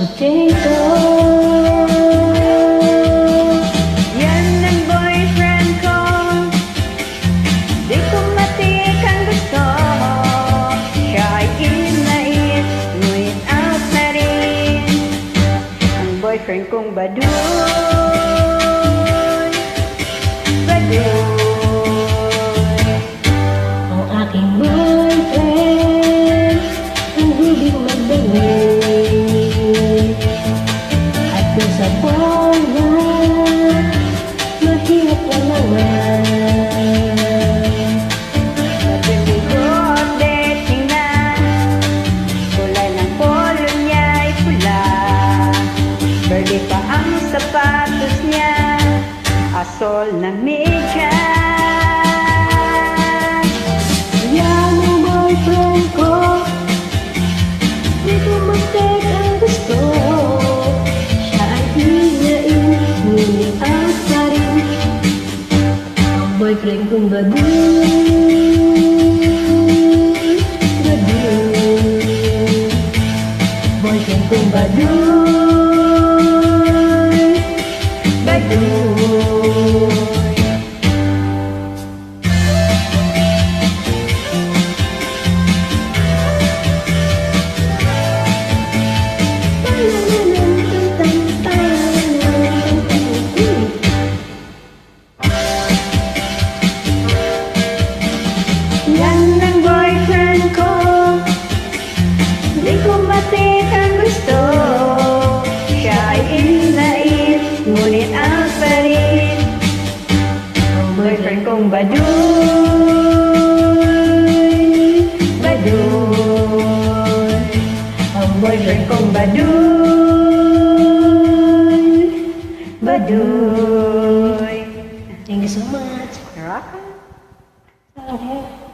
potato. Yan ang boyfriend ko, di ko matik ang gusto. Siya ay inait, ngunit out na rin ang boyfriend kong baduy. Ang aking boyfriend, ang hubing magdamit, at kung sa bola, mahirap lang naman. Mabibig ko update, tingnan, kulay ng polo niya ay pula, verde pa ang sapatos niya, asol na medyas. Yan ang boyfriend ko, di ko mag-take ang gusto. Siya ay hinain, ngunit out pa rin ang boyfriend kong baduy. Boyfriend kong baduy. Yan ang boyfriend ko, di ko matik ang gusto. Siya ay inait, ngunit out pa rin ang boyfriend kong baduy. Ang boyfriend kong baduy. Thank you so much. You're welcome. Okay.